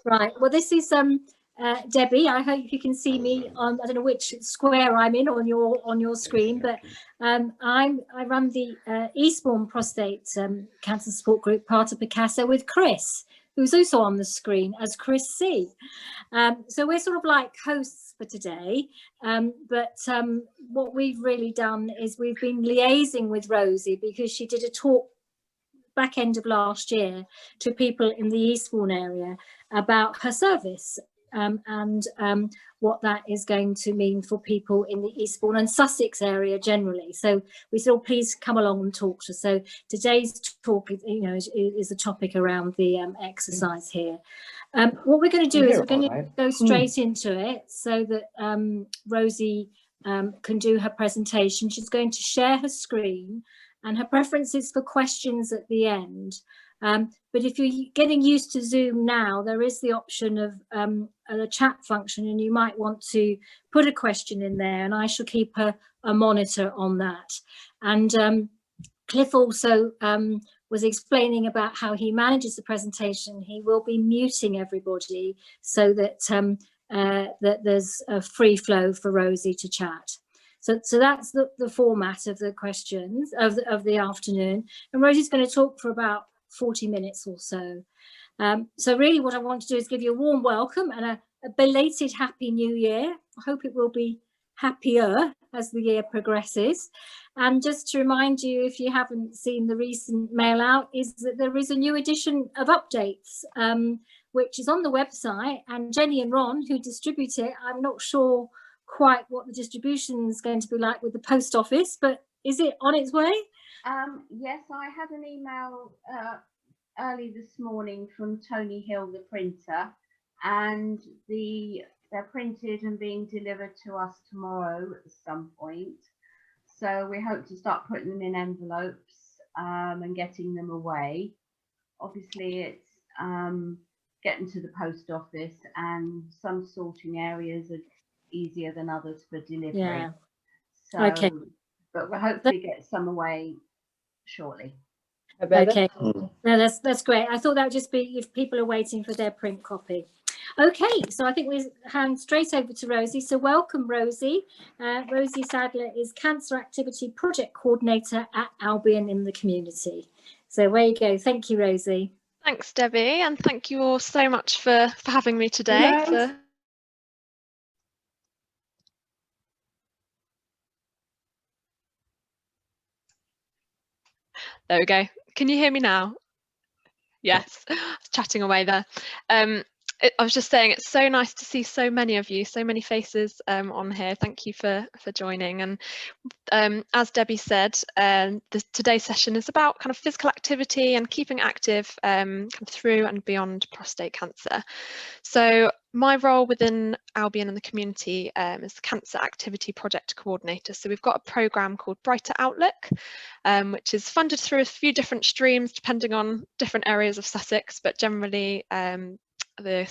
Right. Well, this is Debbie. I hope you can see me on, I don't know which square I'm in on your screen, but I run the Eastbourne Prostate Cancer Support Group, part of PCaSO, with Chris, who's also on the screen as Chris C. So we're sort of like hosts for today, but what we've really done is we've been liaising with Rosie, because she did a talk back end of last year to people in the Eastbourne area about her service, and what that is going to mean for people in the Eastbourne and Sussex area generally. So we said, oh, please come along and talk to us. So today's talk is a topic around the exercise here. What we're going to do is we're going to go straight into it, so that Rosie can do her presentation. She's going to share her screen, and her preference is for questions at the end. But if you're getting used to Zoom now, there is the option of a chat function, and you might want to put a question in there, and I shall keep a monitor on that. And Cliff also was explaining about how he manages the presentation. He will be muting everybody so that that there's a free flow for Rosie to chat. So that's the format of the questions of the afternoon. And Rosie's going to talk for about 40 minutes or so. So really what I want to do is give you a warm welcome and a belated Happy New Year. I hope it will be happier as the year progresses. And just to remind you, if you haven't seen the recent mail out, is that there is a new edition of Updates, which is on the website, and Jenny and Ron, who distribute it, I'm not sure quite what the distribution is going to be like with the post office, but is it on its way? Yes, I had an email early this morning from Tony Hill, the printer, and they're printed and being delivered to us tomorrow at some point. So we hope to start putting them in envelopes and getting them away. Obviously, it's getting to the post office, and some sorting areas are easier than others for delivery. Yeah. So, okay. But we'll hopefully get some away shortly. Okay. No, that's great. I thought that would just be if people are waiting for their print copy. Okay, so I think we hand straight over to Rosie. So welcome, Rosie. Rosie Sadler is Cancer Activity Project Coordinator at Albion in the community. So there you go. Thank you, Rosie. Thanks, Debbie, and thank you all so much for having me today. There we go. Can you hear me now? Yes, I was chatting away there. I was just saying, it's so nice to see so many of you, so many faces on here. Thank you for joining. And as Debbie said, today's session is about kind of physical activity and keeping active kind of through and beyond prostate cancer. So my role within Albion and the community is the Cancer Activity Project Coordinator. So we've got a programme called Brighter Outlook, which is funded through a few different streams depending on different areas of Sussex, but generally the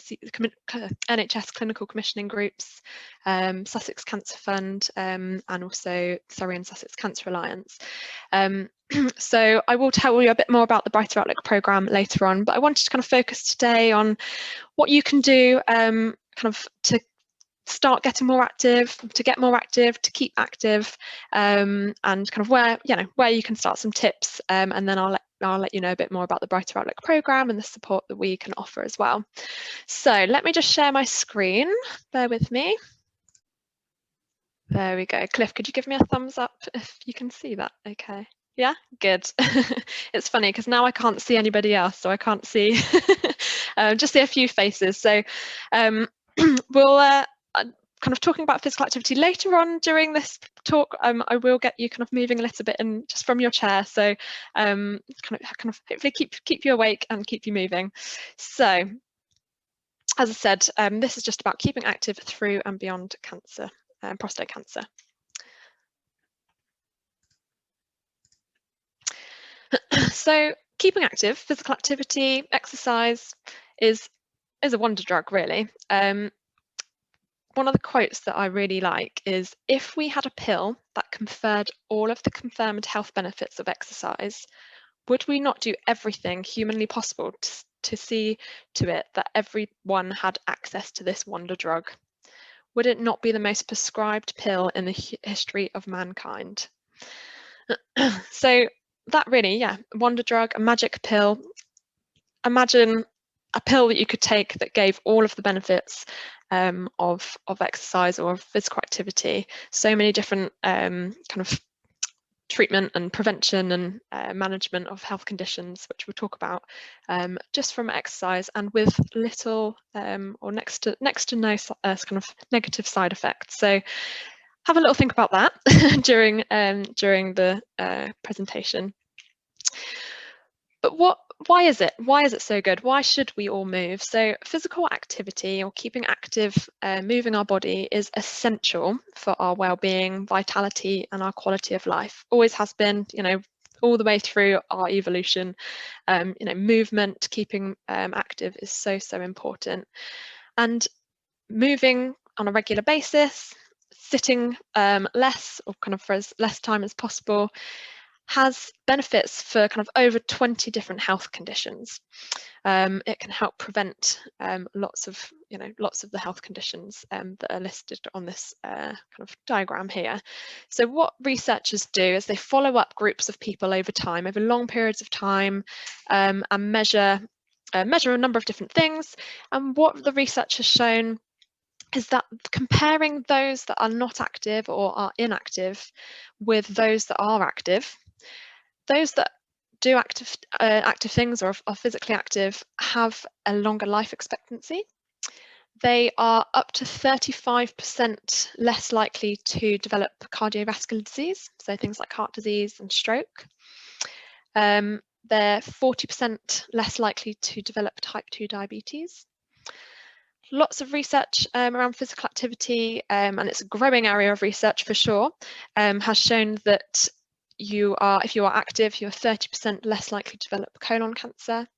NHS clinical commissioning groups, Sussex Cancer Fund, and also Surrey and Sussex Cancer Alliance. So I will tell you a bit more about the Brighter Outlook programme later on, but I wanted to kind of focus today on what you can do kind of to start getting more active, to get more active, to keep active, and kind of where you can start some tips, and then I'll let you know a bit more about the Brighter Outlook programme and the support that we can offer as well. So let me just share my screen, bear with me. There we go. Cliff, could you give me a thumbs up if you can see that? Okay. Yeah, good. It's funny because now I can't see anybody else, so I can't see, just see a few faces. So we'll kind of talking about physical activity later on during this talk. I will get you kind of moving a little bit and just from your chair, so kind of hopefully keep you awake and keep you moving. So as I said, this is just about keeping active through and beyond cancer, prostate cancer. So keeping active, physical activity, exercise is a wonder drug, really. One of the quotes that I really like is, if we had a pill that conferred all of the confirmed health benefits of exercise, would we not do everything humanly possible to see to it that everyone had access to this wonder drug? Would it not be the most prescribed pill in the history of mankind? So that really, yeah, wonder drug, a magic pill. Imagine a pill that you could take that gave all of the benefits of exercise or of physical activity. So many different kind of treatment and prevention and management of health conditions, which we'll talk about just from exercise, and with little or next to no kind of negative side effects. So have a little think about that during the presentation. But why is it so good? Why should we all move? So physical activity, or keeping active, moving our body, is essential for our well-being, vitality, and our quality of life. Always has been, you know, all the way through our evolution. You know, movement, keeping active is so important. And moving on a regular basis, sitting less, or kind of for as less time as possible, has benefits for kind of over 20 different health conditions. It can help prevent lots of the health conditions that are listed on this kind of diagram here. So what researchers do is they follow up groups of people over time, over long periods of time, and measure a number of different things. And what the research has shown is that comparing those that are not active or are inactive with those that are active, those that do active things or are physically active have a longer life expectancy. They are up to 35% less likely to develop cardiovascular disease, so things like heart disease and stroke. They're 40% less likely to develop type 2 diabetes. Lots of research around physical activity, and it's a growing area of research for sure, has shown that if you are active, you're 30% less likely to develop colon cancer,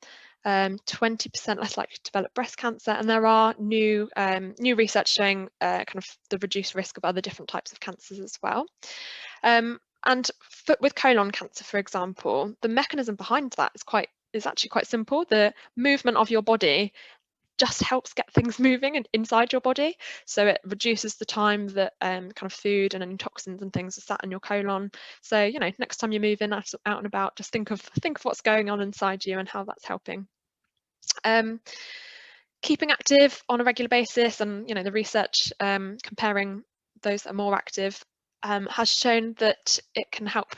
20% less likely to develop breast cancer, and there are new research showing kind of the reduced risk of other different types of cancers as well. And with colon cancer, for example, the mechanism behind that is actually quite simple. The movement of your body just helps get things moving inside your body, so it reduces the time that kind of food and any toxins and things are sat in your colon. So, you know, next time you're moving out and about, just think of what's going on inside you and how that's helping. Keeping active on a regular basis, and you know, the research comparing those that are more active has shown that it can help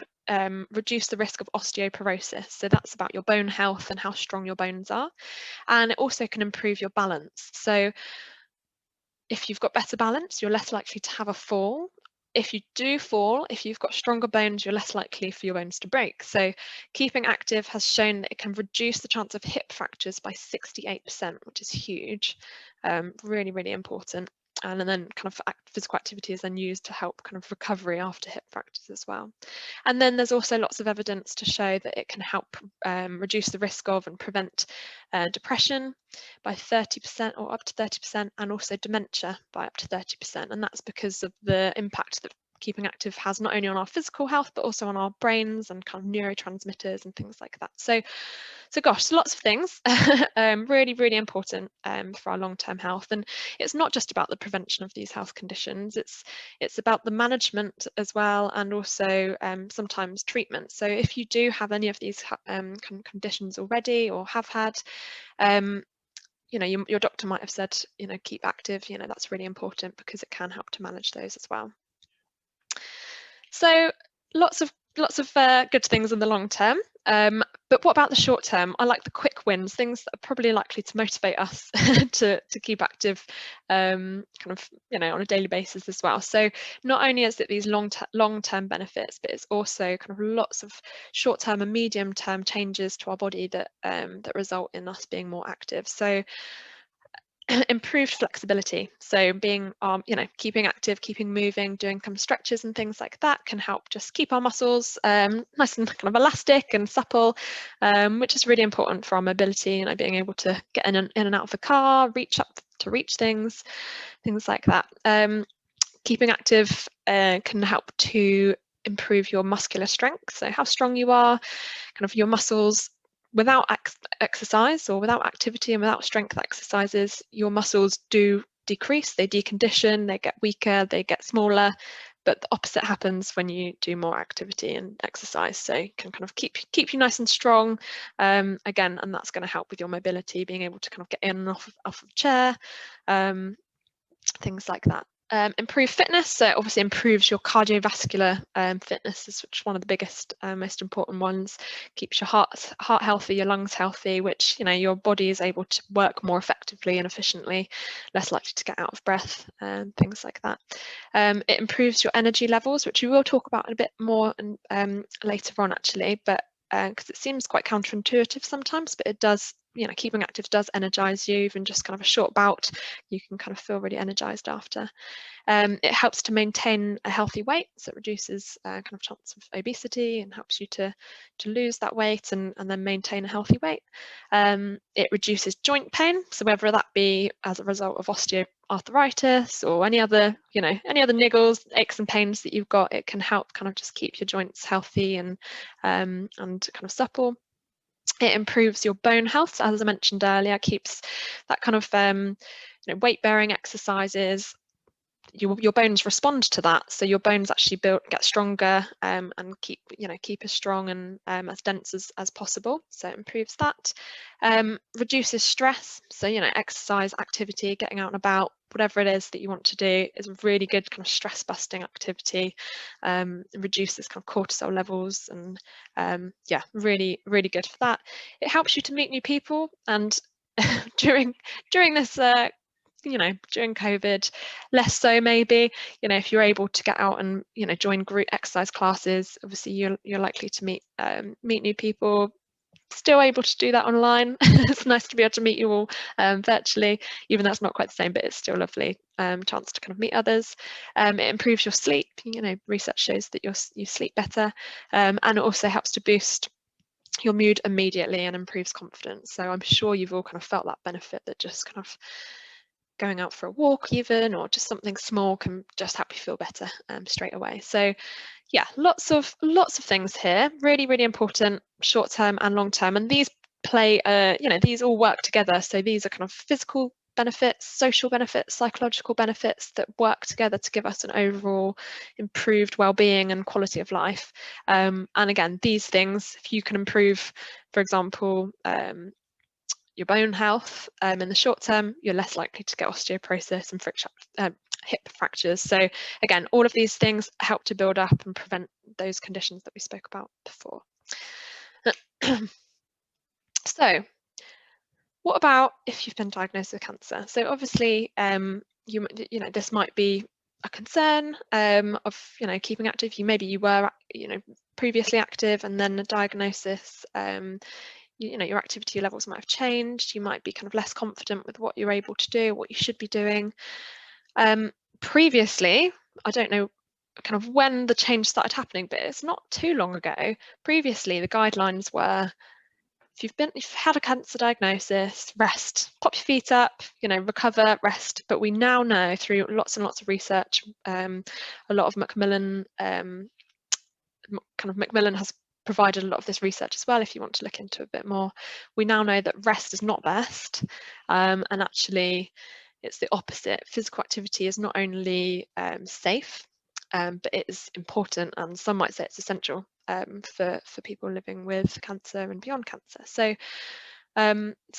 reduce the risk of osteoporosis. So that's about your bone health and how strong your bones are. And it also can improve your balance. So if you've got better balance, you're less likely to have a fall. If you do fall, if you've got stronger bones, you're less likely for your bones to break. So keeping active has shown that it can reduce the chance of hip fractures by 68%, which is huge, really, really important. And then kind of physical activity is then used to help kind of recovery after hip fractures as well. And then there's also lots of evidence to show that it can help reduce the risk of and prevent depression by 30% or up to 30%, and also dementia by up to 30%. And that's because of the impact that keeping active has not only on our physical health, but also on our brains and kind of neurotransmitters and things like that. So gosh, lots of things, really, really important for our long-term health. And it's not just about the prevention of these health conditions, it's about the management as well, and also sometimes treatment. So if you do have any of these conditions already or have had, you know, your doctor might have said, you know, keep active. You know, that's really important because it can help to manage those as well. So lots of good things in the long term, but what about the short term? I like the quick wins, things that are probably likely to motivate us to keep active, kind of, you know, on a daily basis as well. So not only is it these long-term benefits, but it's also kind of lots of short-term and medium-term changes to our body that that result in us being more active. So improved flexibility, so being you know, keeping active, keeping moving, doing some stretches and things like that can help just keep our muscles nice and kind of elastic and supple, which is really important for our mobility, you know, being able to get in and out of the car, reach things like that. Keeping active can help to improve your muscular strength, so how strong you are, kind of your muscles without exercise or without activity and without strength exercises, your muscles do decrease, they decondition, they get weaker, they get smaller. But the opposite happens when you do more activity and exercise. So it can kind of keep you nice and strong, again, and that's going to help with your mobility, being able to kind of get in and off of the chair, things like that. Improve fitness, so it obviously improves your cardiovascular fitness, which is one of the biggest, most important ones. Keeps your heart healthy, your lungs healthy, which, you know, your body is able to work more effectively and efficiently, less likely to get out of breath, and things like that. It improves your energy levels, which we will talk about a bit more later on, actually, but because it seems quite counterintuitive sometimes, but it does, you know, keeping active does energize you. Even just kind of a short bout, you can kind of feel really energized after. It helps to maintain a healthy weight, so it reduces kind of chance of obesity and helps you to lose that weight and then maintain a healthy weight. It reduces joint pain, so whether that be as a result of osteoarthritis or any other niggles, aches and pains that you've got, it can help kind of just keep your joints healthy and kind of supple. It improves your bone health, as I mentioned earlier, keeps that kind of weight-bearing exercises. Your bones respond to that, so your bones actually get stronger and keep as strong and as dense as possible. So it improves that. Reduces stress, so exercise, activity, getting out and about, whatever it is that you want to do, is a really good kind of stress busting activity. Reduces kind of cortisol levels, and yeah, really good for that. It helps you to meet new people, and during this during COVID, less so maybe. If you're able to get out and join group exercise classes, obviously you're likely to meet new people. Still able to do that online. It's nice to be able to meet you all virtually, even though it's not quite the same, but it's still a lovely chance to kind of meet others. It improves your sleep. Research shows that you sleep better, and it also helps to boost your mood immediately and improves confidence. So I'm sure you've all kind of felt that benefit, that just kind of going out for a walk even, or just something small, can just help you feel better straight away. So yeah, lots of things here, really important, short term and long term, and these play these all work together. So these are kind of physical benefits, social benefits, psychological benefits that work together to give us an overall improved well-being and quality of life. And again, these things, if you can improve, for example, your bone health in the short term, you're less likely to get osteoporosis and hip fractures. So again, all of these things help to build up and prevent those conditions that we spoke about before. So what about if you've been diagnosed with cancer? So obviously this might be a concern of keeping active. Maybe you were previously active, and then a diagnosis, your activity levels might have changed. You might be kind of less confident with what you're able to do, what you should be doing. Previously, I don't know kind of when the change started happening, but it's not too long ago. Previously, the guidelines were, if you've had a cancer diagnosis, rest, pop your feet up, recover, rest. But we now know through lots and lots of research, a lot of Macmillan has provided a lot of this research as well. If you want to look into a bit more, we now know that rest is not best, and actually it's the opposite. Physical activity is not only safe, but it is important, and some might say it's essential for people living with cancer and beyond cancer. So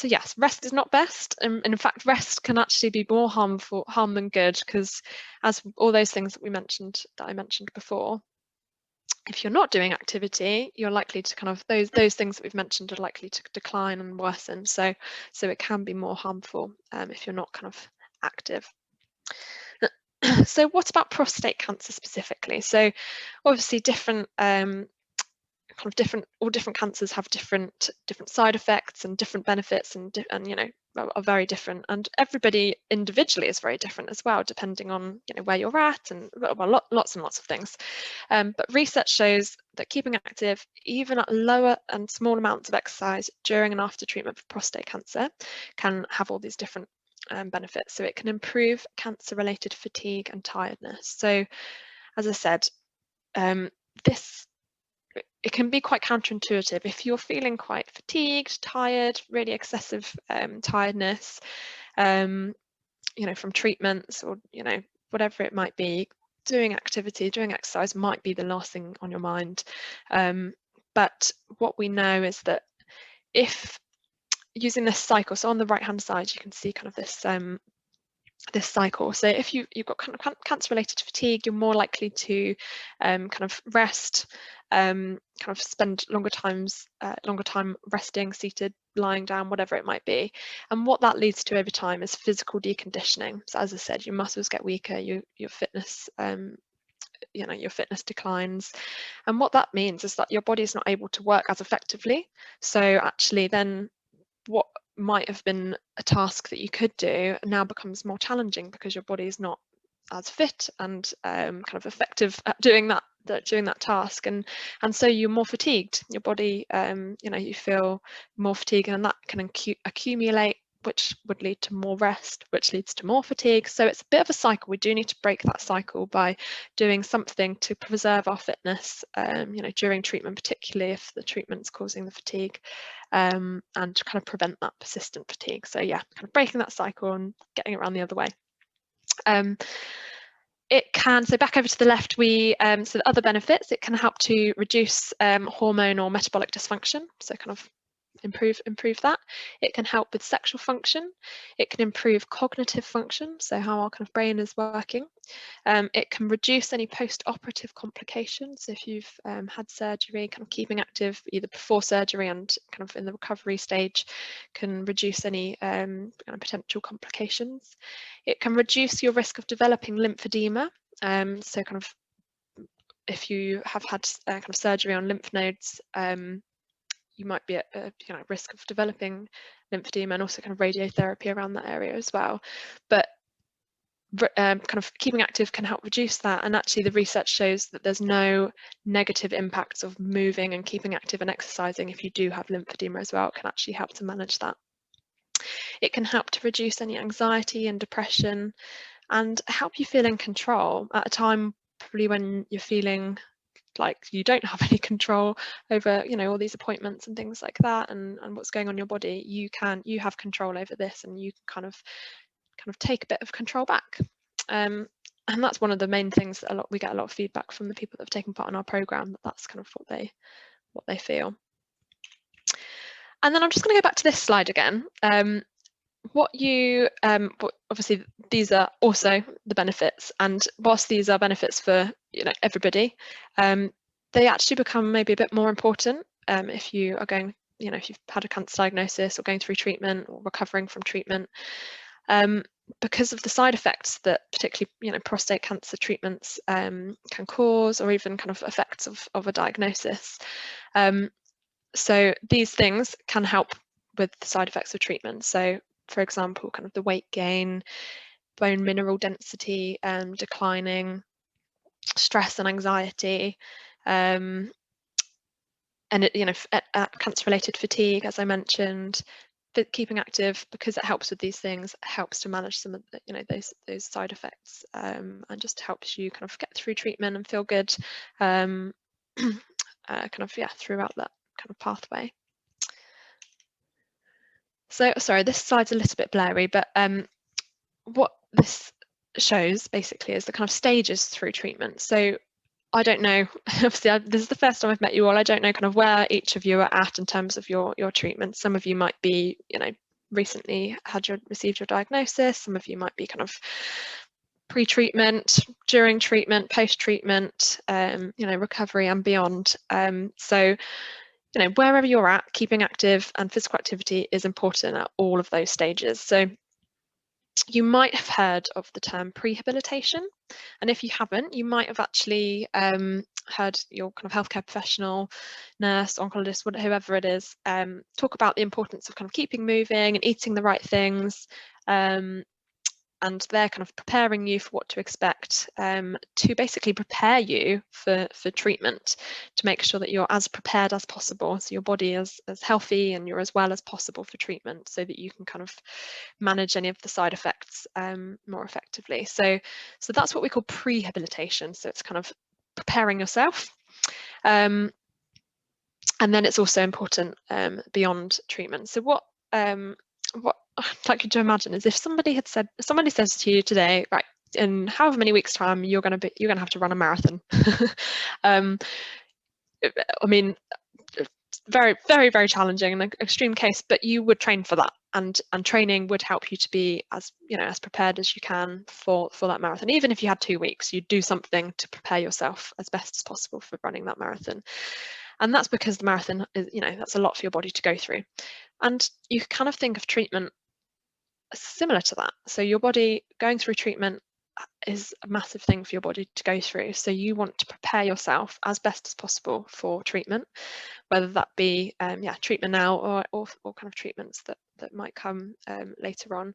yes, rest is not best, and in fact rest can actually be more harm than good, because as all those things that I mentioned before, if you're not doing activity, you're likely to kind of those things that we've mentioned are likely to decline and worsen. So it can be more harmful if you're not kind of active. So what about prostate cancer specifically? So obviously all different cancers have different side effects and different benefits, and are very different, and everybody individually is very different as well, depending on where you're at, and lots and lots of things. But research shows that keeping active, even at lower and small amounts of exercise during and after treatment for prostate cancer, can have all these different benefits. So it can improve cancer-related fatigue and tiredness. So as I said, this it can be quite counterintuitive. If you're feeling quite fatigued, tired, really excessive tiredness, you know, from treatments or, you know, whatever it might be, doing activity, doing exercise might be the last thing on your mind. But what we know is that if using this cycle, so on the right hand side you can see kind of this this cycle. So if you've got kind of cancer related fatigue, you're more likely to kind of rest, kind of spend longer time resting, seated, lying down, whatever it might be. And what that leads to over time is physical deconditioning. So as I said, your muscles get weaker, your fitness you know, your fitness declines, and what that means is that your body is not able to work as effectively. So actually then what might have been a task that you could do now becomes more challenging because your body is not as fit and kind of effective at doing that task, and so you're more fatigued. Your body, you know, you feel more fatigue, and that can accumulate, which would lead to more rest, which leads to more fatigue. So it's a bit of a cycle. We do need to break that cycle by doing something to preserve our fitness, you know, during treatment, particularly if the treatment's causing the fatigue, and to kind of prevent that persistent fatigue. So yeah, kind of breaking that cycle and getting it around the other way. It can, so back over to the left, so the other benefits, it can help to reduce hormone or metabolic dysfunction, so kind of improve that. It can help with sexual function. It can improve cognitive function, so how our kind of brain is working. It can reduce any post-operative complications. So if you've had surgery, kind of keeping active either before surgery and kind of in the recovery stage can reduce any kind of potential complications. It can reduce your risk of developing lymphedema. So kind of if you have had kind of surgery on lymph nodes, you might be at you know, risk of developing lymphedema, and also kind of radiotherapy around that area as well. But kind of keeping active can help reduce that, and actually the research shows that there's no negative impacts of moving and keeping active and exercising if you do have lymphedema as well. It can actually help to manage that. It can help to reduce any anxiety and depression and help you feel in control at a time probably when you're feeling like you don't have any control over, you know, all these appointments and things like that, and what's going on in your body. You have control over this, and you can kind of take a bit of control back. And that's one of the main things that we get a lot of feedback from the people that have taken part in our program, that's kind of what they feel. And then I'm just going to go back to this slide again. Obviously these are also the benefits, and whilst these are benefits for, you know, everybody, they actually become maybe a bit more important if you are going, you know, if you've had a cancer diagnosis or going through treatment or recovering from treatment, because of the side effects that particularly, you know, prostate cancer treatments can cause, or even kind of effects of a diagnosis. So these things can help with the side effects of treatment. So for example, kind of the weight gain, bone mineral density declining, stress and anxiety, and it, you know, cancer-related fatigue, as I mentioned. But keeping active, because it helps with these things, helps to manage some of the, you know, those side effects, and just helps you kind of get through treatment and feel good, kind of, yeah, throughout that kind of pathway. So sorry, this slide's a little bit blurry, but what this shows basically is the kind of stages through treatment. So I don't know, obviously this is the first time I've met you all. I don't know kind of where each of you are at in terms of your treatment. Some of you might be, you know, recently received your diagnosis. Some of you might be kind of pre-treatment, during treatment, post-treatment, you know, recovery and beyond. So, you know, wherever you're at, keeping active and physical activity is important at all of those stages. So you might have heard of the term prehabilitation, and if you haven't, you might have actually heard your kind of healthcare professional, nurse, oncologist, whoever it is, talk about the importance of kind of keeping moving and eating the right things, and they're kind of preparing you for what to expect, to basically prepare you for treatment, to make sure that you're as prepared as possible, so your body is as healthy and you're as well as possible for treatment, so that you can kind of manage any of the side effects more effectively. So that's what we call prehabilitation. So it's kind of preparing yourself. And then it's also important beyond treatment. So what I'd like you to imagine is if somebody says to you today, right, in however many weeks' time you're going to have to run a marathon. I mean, very, very, very challenging and an extreme case, but you would train for that, and training would help you to be as prepared as you can for that marathon. Even if you had 2 weeks, you'd do something to prepare yourself as best as possible for running that marathon. And that's because the marathon is, that's a lot for your body to go through. And you kind of think of treatment similar to that. So your body going through treatment is a massive thing for your body to go through. So you want to prepare yourself as best as possible for treatment, whether that be treatment now or kind of treatments that might come later on.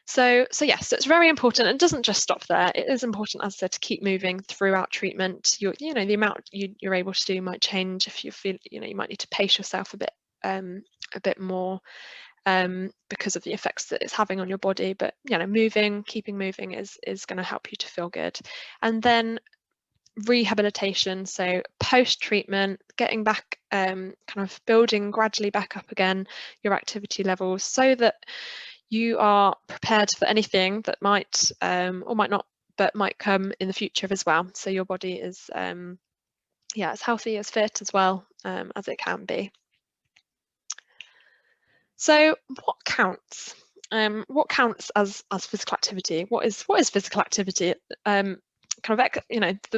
So yes, so it's very important. It doesn't just stop there. It is important, as I said, to keep moving throughout treatment. The amount you're able to do might change if you feel you might need to pace yourself a bit more because of the effects that it's having on your body. But keeping moving is going to help you to feel good. And then rehabilitation, so post-treatment, getting back, kind of building gradually back up again your activity levels so that you are prepared for anything that might or might not, but might come in the future as well. So your body is as healthy, as fit as well as it can be. So what counts? What counts as physical activity? What is physical activity? The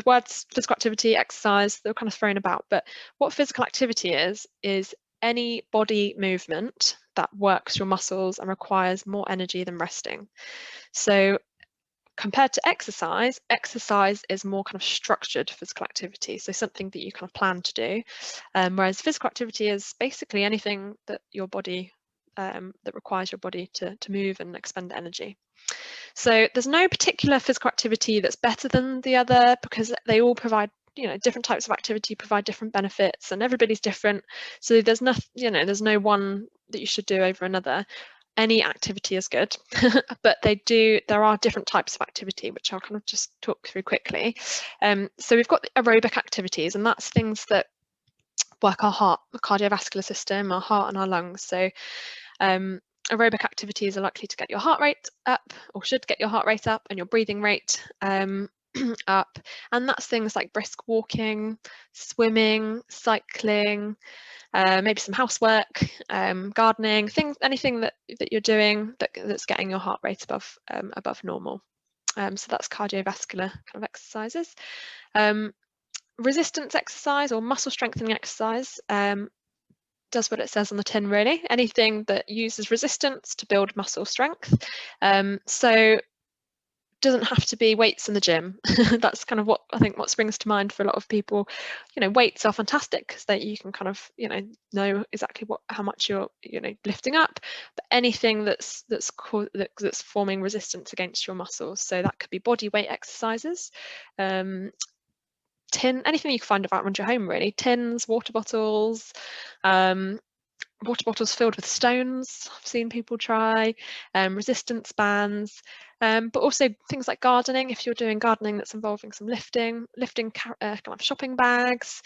words physical activity, exercise, they're kind of thrown about, but what physical activity is any body movement that works your muscles and requires more energy than resting. So compared to exercise is more kind of structured physical activity, so something that you kind of plan to do, whereas physical activity is basically anything that your body that requires your body to move and expend energy. So there's no particular physical activity that's better than the other, because they all provide, different types of activity provide different benefits, and everybody's different. So there's nothing, there's no one that you should do over another. Any activity is good, but there are different types of activity, which I'll kind of just talk through quickly. So we've got the aerobic activities, and that's things that work our heart, the cardiovascular system, our heart and our lungs. So aerobic activities are likely to get your heart rate up, or should get your heart rate up, and your breathing rate up. And that's things like brisk walking, swimming, cycling, maybe some housework, gardening, anything that you're doing that's getting your heart rate above normal. So that's cardiovascular kind of exercises. Resistance exercise or muscle strengthening exercise does what it says on the tin, really. Anything that uses resistance to build muscle strength. So doesn't have to be weights in the gym. That's kind of what I think what springs to mind for a lot of people. Weights are fantastic because you can kind of know exactly how much you're lifting up, but anything that's forming resistance against your muscles. So that could be body weight exercises, anything you can find around your home, really. Tins, water bottles filled with stones, I've seen people try, resistance bands, but also things like gardening. If you're doing gardening that's involving some lifting kind of shopping bags,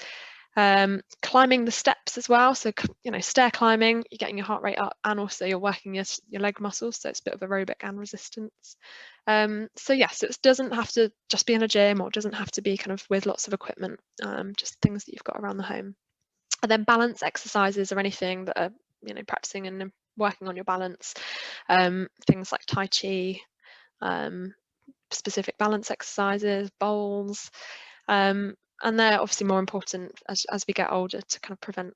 climbing the steps as well. So stair climbing, you're getting your heart rate up, and also you're working your leg muscles, so it's a bit of aerobic and resistance. So yes, it doesn't have to just be in a gym, or it doesn't have to be kind of with lots of equipment, just things that you've got around the home. And then balance exercises are anything that are practicing and working on your balance, things like Tai Chi, specific balance exercises, bowls, and they're obviously more important as we get older to kind of prevent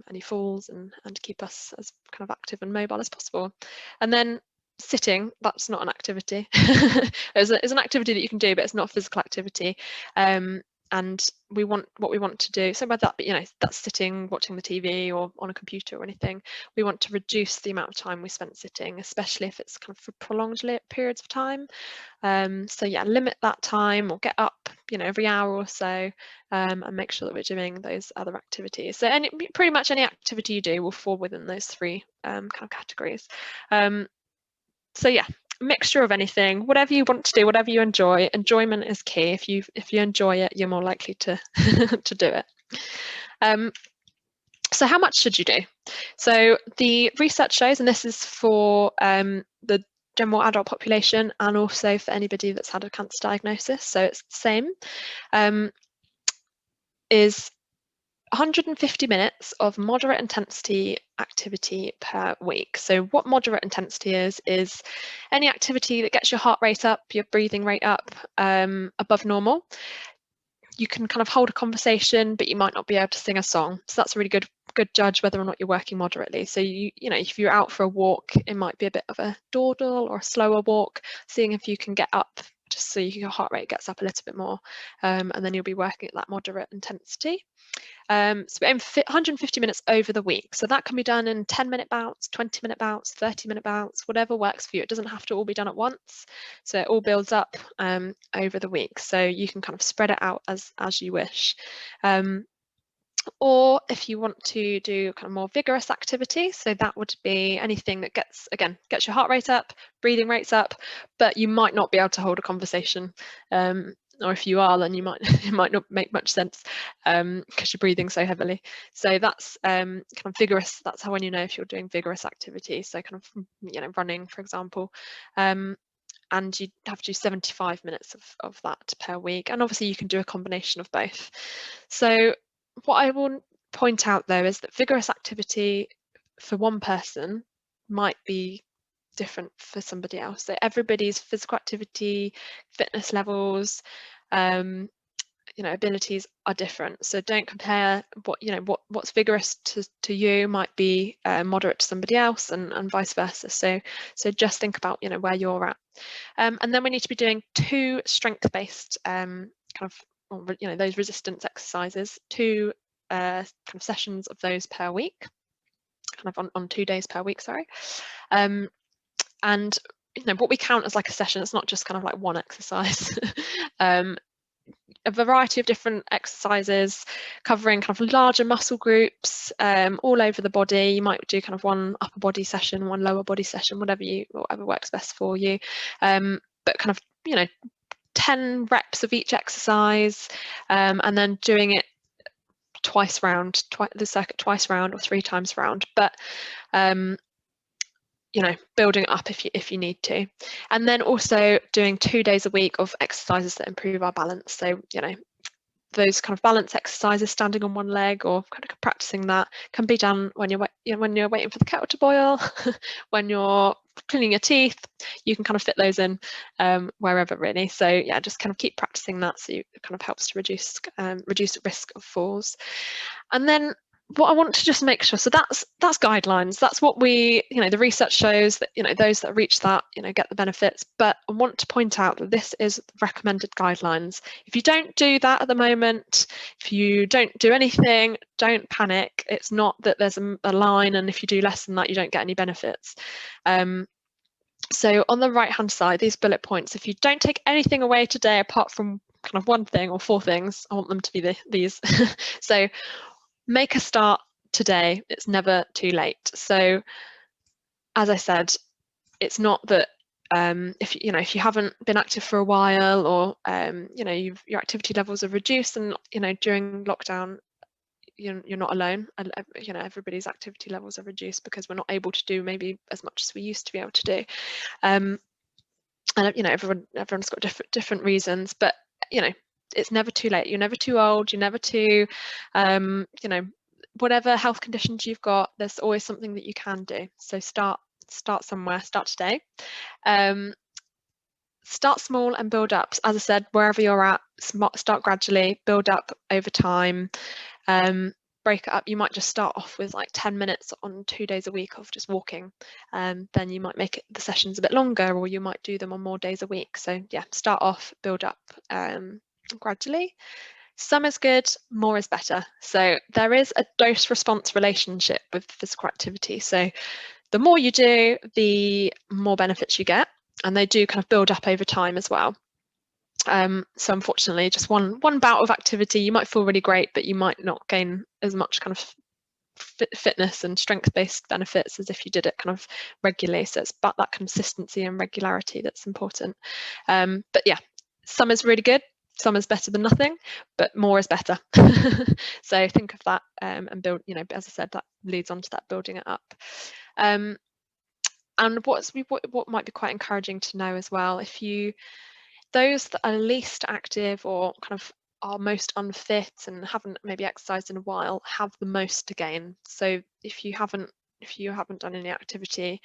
any falls and keep us as kind of active and mobile as possible. And then sitting, that's not an activity. It's an activity that you can do, but it's not a physical activity. And what we want to do, so by that, but that's sitting, watching the TV or on a computer or anything, we want to reduce the amount of time we spend sitting, especially if it's kind of for prolonged periods of time. So yeah, limit that time, or get up every hour or so, and make sure that we're doing those other activities. So pretty much any activity you do will fall within those three kind of categories. So yeah, mixture of anything, whatever you want to do, whatever you enjoy. Enjoyment is key. If you enjoy it, you're more likely to to do it. So how much should you do? So the research shows, and this is for the general adult population and also for anybody that's had a cancer diagnosis, so it's the same, is 150 minutes of moderate intensity activity per week. So what moderate intensity is any activity that gets your heart rate up, your breathing rate up above normal. You can kind of hold a conversation, but you might not be able to sing a song. So that's a really good judge whether or not you're working moderately. So you know, if you're out for a walk, it might be a bit of a dawdle or a slower walk, seeing if you can get up just so your heart rate gets up a little bit more, and then you'll be working at that moderate intensity. So we aim for 150 minutes over the week. So that can be done in 10-minute bouts, 20-minute bouts, 30-minute bouts, whatever works for you. It doesn't have to all be done at once. So it all builds up over the week. So you can kind of spread it out as you wish. Or if you want to do kind of more vigorous activity, so that would be anything that gets your heart rate up, breathing rates up, but you might not be able to hold a conversation. Or if you are, then it might not make much sense because you're breathing so heavily. So that's kind of vigorous. That's how when you know if you're doing vigorous activity. So kind of, you know, running, for example. And you have to do 75 minutes of that per week. And obviously you can do a combination of both. So what I will point out though is that vigorous activity for one person might be different for somebody else. So everybody's physical activity, fitness levels, you know, abilities are different. So don't compare what's vigorous to you might be moderate to somebody else, and vice versa. So just think about, you know, where you're at. And then we need to be doing 2 strength-based kind of, you know, those resistance exercises, 2 kind of sessions of those per week, kind of on 2 days per week, sorry. And you know, what we count as like a session, it's not just kind of like one exercise. A variety of different exercises covering kind of larger muscle groups all over the body. You might do kind of one upper body session, one lower body session, whatever works best for you. But kind of, you know, 10 reps of each exercise, and then doing it twice round, the circuit twice round or 3 times round. But you know, building it up if you need to. And then also doing 2 days a week of exercises that improve our balance. So, you know, those kind of balance exercises, standing on one leg or kind of practicing that, can be done when you're waiting for the kettle to boil, when you're cleaning your teeth. You can kind of fit those in wherever really. So yeah, just kind of keep practicing that, so it kind of helps to reduce risk of falls. And then what I want to just make sure, so that's guidelines. That's what we, you know, the research shows that, you know, those that reach that, you know, get the benefits. But I want to point out that this is recommended guidelines. If you don't do that at the moment, if you don't do anything, don't panic. It's not that there's a line, and if you do less than that, you don't get any benefits. So on the right hand side, these bullet points, if you don't take anything away today apart from kind of one thing or 4 things, I want them to be these. So make a start today. It's never too late. So as I said, it's not that if you haven't been active for a while, or you know, your activity levels are reduced, and you know, during lockdown you're not alone. You know, everybody's activity levels are reduced because we're not able to do maybe as much as we used to be able to do. And you know, everyone's got different reasons, but you know, it's never too late. You're never too old. You're never too, you know, whatever health conditions you've got, there's always something that you can do. So start somewhere. Start today. Start small and build up. As I said, wherever you're at, start gradually, build up over time. Break it up. You might just start off with like 10 minutes on 2 days a week of just walking. Then you might make the sessions a bit longer, or you might do them on more days a week. So yeah, start off, build up gradually. Some is good, more is better. So there is a dose response relationship with physical activity. So the more you do, the more benefits you get, and they do kind of build up over time as well. So unfortunately, just one bout of activity, you might feel really great, but you might not gain as much kind of fitness and strength-based benefits as if you did it kind of regularly. So it's about that consistency and regularity that's important. But yeah, some is really good, some is better than nothing, but more is better. So think of that, and build, you know, as I said, that leads on to that building it up. And what might be quite encouraging to know as well, if those that are least active or kind of are most unfit and haven't maybe exercised in a while have the most to gain. So if you haven't done any activity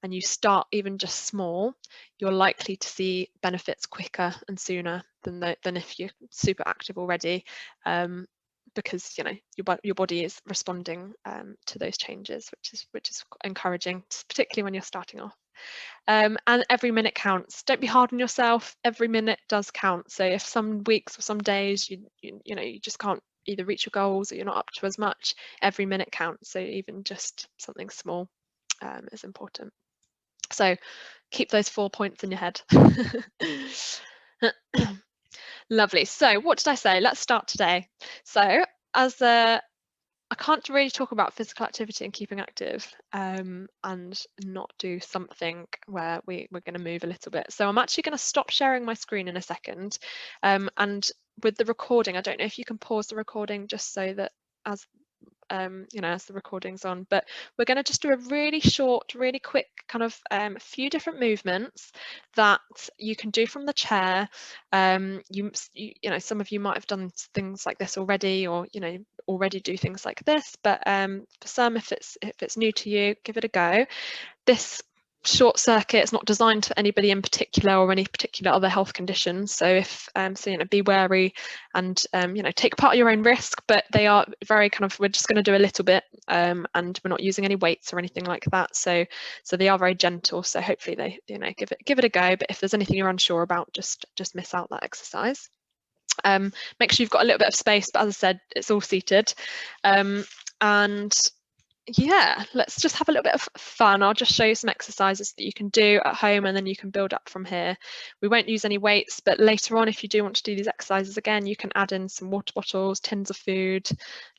and you start even just small, you're likely to see benefits quicker and sooner than if you're super active already, because, you know, your body is responding to those changes, which is encouraging, particularly when you're starting off. And every minute counts. Don't be hard on yourself. Every minute does count. So if some weeks or some days you just can't either reach your goals or you're not up to as much, every minute counts. So even just something small is important. So keep those 4 points in your head. Lovely. So what did I say? Let's start today. So I can't really talk about physical activity and keeping active and not do something where we're going to move a little bit. So I'm actually going to stop sharing my screen in a second. And with the recording, I don't know if you can pause the recording just so that as the recording's on, but we're going to just do a really short, really quick kind of few different movements that you can do from the chair. You know, some of you might have done things like this already, or already do things like this, but for some, if it's new to you, give it a go. This short circuit is not designed for anybody in particular or any particular other health conditions, so be wary and take part at your own risk, but they are very kind of, we're just going to do a little bit, and we're not using any weights or anything like that, so they are very gentle, so hopefully they give it a go. But if there's anything you're unsure about, just miss out that exercise. Make sure you've got a little bit of space, but as I said, it's all seated. And yeah, let's just have a little bit of fun. I'll just show you some exercises that you can do at home, and then you can build up from here. We won't use any weights, but later on, if you do want to do these exercises again, you can add in some water bottles, tins of food,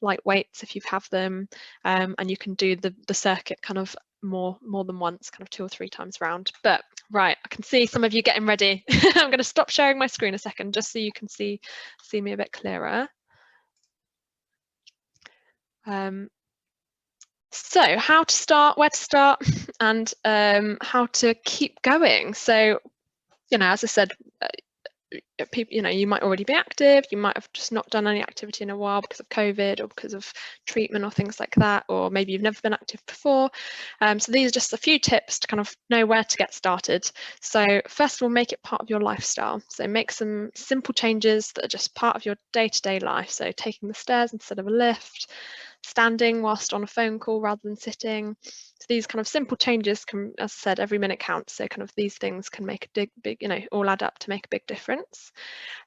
light weights if you have them, and you can do the circuit kind of more than once, kind of 2 or 3 times round. But right, I can see some of you getting ready. I'm going to stop sharing my screen a second just so you can see me a bit clearer. So how to start, where to start, and how to keep going. So, as I said, people, you might already be active, you might have just not done any activity in a while because of COVID or because of treatment or things like that, or maybe you've never been active before. So these are just a few tips to kind of know where to get started. So first of all, make it part of your lifestyle. So make some simple changes that are just part of your day-to-day life. So taking the stairs instead of a lift, standing whilst on a phone call rather than sitting. So these kind of simple changes can, as I said, every minute counts. So kind of these things can make a big, all add up to make a big difference.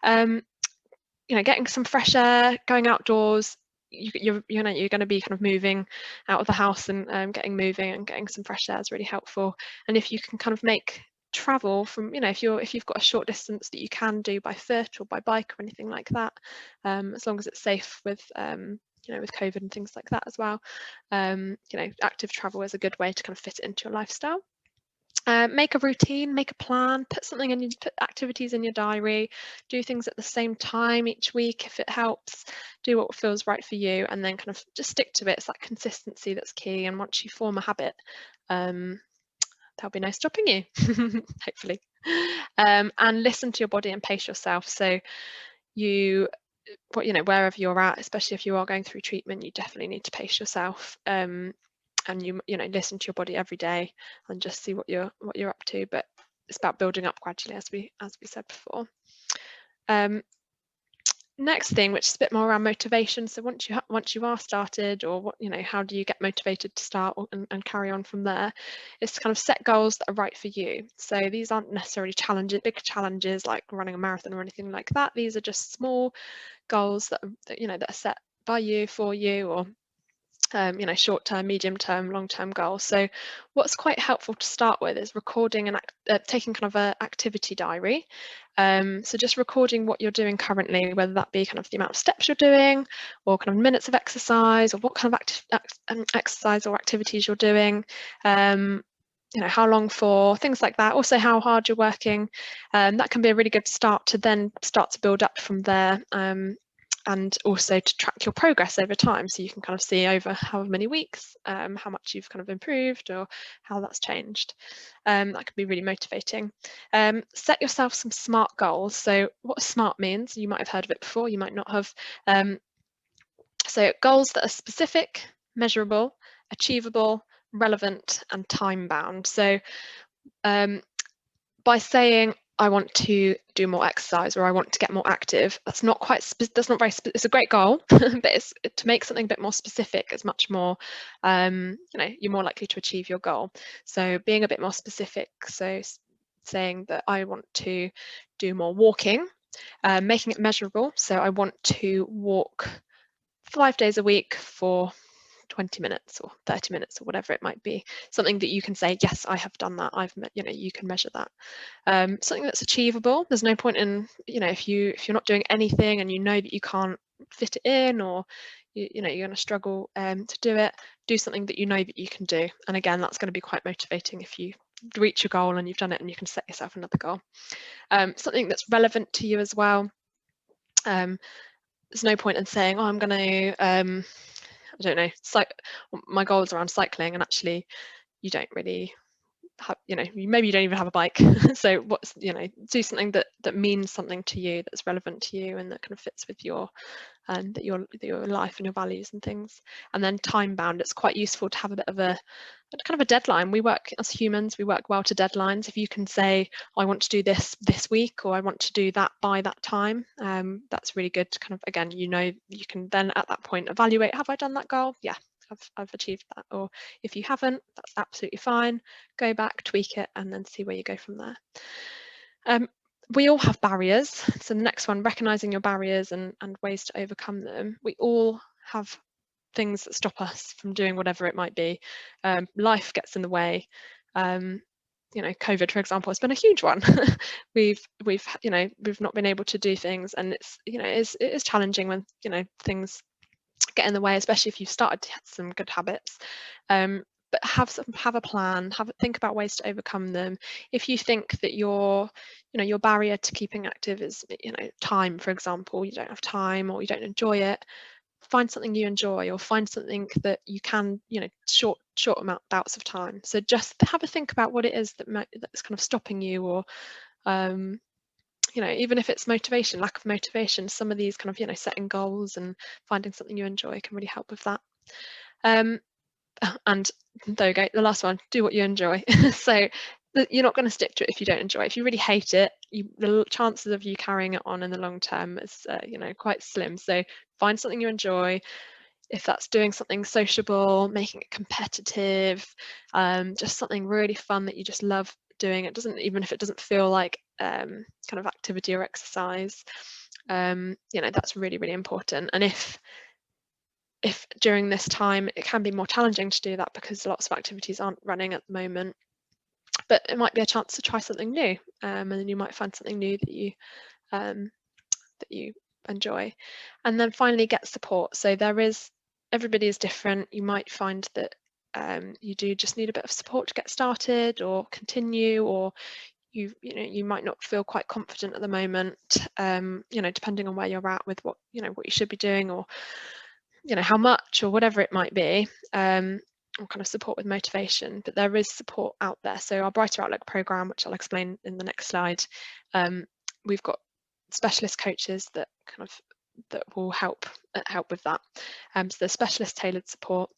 Getting some fresh air, going outdoors. You're going to be kind of moving out of the house and getting moving and getting some fresh air is really helpful. And if you can kind of make travel from, if you've got a short distance that you can do by foot or by bike or anything like that, as long as it's safe with with COVID and things like that as well, active travel is a good way to kind of fit it into your lifestyle. Make a routine, make a plan, put activities in your diary, do things at the same time each week if it helps, do what feels right for you, and then kind of just stick to it. It's that consistency that's key, and once you form a habit, there'll be no stopping you, hopefully. And listen to your body and pace yourself. So wherever you're at, especially if you are going through treatment, you definitely need to pace yourself. And you listen to your body every day and just see what you're up to. But it's about building up gradually, as we said before. Next thing, which is a bit more around motivation. So once you are started, or how do you get motivated to start and carry on from there, is to kind of set goals that are right for you. So these aren't necessarily big challenges like running a marathon or anything like that. These are just small goals that are set by you, for you, or short-term, medium-term, long-term goals. So what's quite helpful to start with is recording and taking kind of an activity diary. So just recording what you're doing currently, whether that be kind of the amount of steps you're doing, or kind of minutes of exercise, or what kind of exercise or activities you're doing. you know, how long for, things like that. Also how hard you're working. That can be a really good start to then start to build up from there. And also to track your progress over time, so you can kind of see over however many weeks how much you've kind of improved or how that's changed. That can be really motivating. Set yourself some SMART goals. So what SMART means, you might have heard of it before, you might not have. So goals that are specific, measurable, achievable, relevant, and time bound. So by saying I want to do more exercise or I want to get more active, that's not quite, that's not very, it's a great goal, but it's, to make something a bit more specific is much more, you know, you're more likely to achieve your goal. So being a bit more specific, so saying that I want to do more walking, making it measurable. So I want to walk 5 days a week for 20 minutes or 30 minutes or whatever it might be, something that you can say, yes, I have done that, I've, you know, you can measure that. Something that's achievable. There's no point in, you know, if you're not doing anything and you know that you can't fit it in, or you know you're going to struggle to do it, do something that you know that you can do. And again, that's going to be quite motivating if you reach your goal and you've done it, and you can set yourself another goal. Something that's relevant to you as well. There's no point in saying, oh, I'm going to I don't know, my goals around cycling, and actually you don't really have, you know, maybe you don't even have a bike. So what's, you know, do something that means something to you, that's relevant to you, and that kind of fits with your your life and your values and things. And then time bound, it's quite useful to have a bit of a kind of a deadline. We work as humans, we work well to deadlines. If you can say, I want to do this week, or I want to do that by that time, that's really good to kind of, again, you know, you can then at that point evaluate, have I done that goal? Yeah, I've achieved that. Or if you haven't, that's absolutely fine. Go back, tweak it, and then see where you go from there. We all have barriers. So the next one, recognizing your barriers and ways to overcome them. We all have things that stop us from doing whatever it might be. Life gets in the way. You know, COVID, for example, has been a huge one. we've you know, we've not been able to do things, and it's, you know, it is challenging when, you know, things get in the way, especially if you've started to have some good habits. But have a plan, think about ways to overcome them. If you think that your barrier to keeping active is, you know, time, for example, you don't have time or you don't enjoy it, find something you enjoy, or find something that you can, you know, short bouts of time. So just have a think about what it is that's kind of stopping you, or you know, even if it's motivation, lack of motivation, some of these kind of, you know, setting goals and finding something you enjoy can really help with that. And there we go, the last one, do what you enjoy. So you're not going to stick to it if you don't enjoy it. If you really hate it, the chances of you carrying it on in the long term is, you know, quite slim. So find something you enjoy. If that's doing something sociable, making it competitive, just something really fun that you just love doing. It doesn't, even if it doesn't feel like kind of activity or exercise, you know, that's really, really important. And if during this time, it can be more challenging to do that because lots of activities aren't running at the moment, but it might be a chance to try something new, and then you might find something new that you enjoy. And then finally, get support. So everybody is different. You might find that you do just need a bit of support to get started or continue, or you know, you might not feel quite confident at the moment, you know, depending on where you're at with what you should be doing, or you know, how much, or whatever it might be, or kind of support with motivation. But there is support out there. So our Brighter Outlook program, which I'll explain in the next slide, we've got specialist coaches that will help with that. So there's specialist tailored support.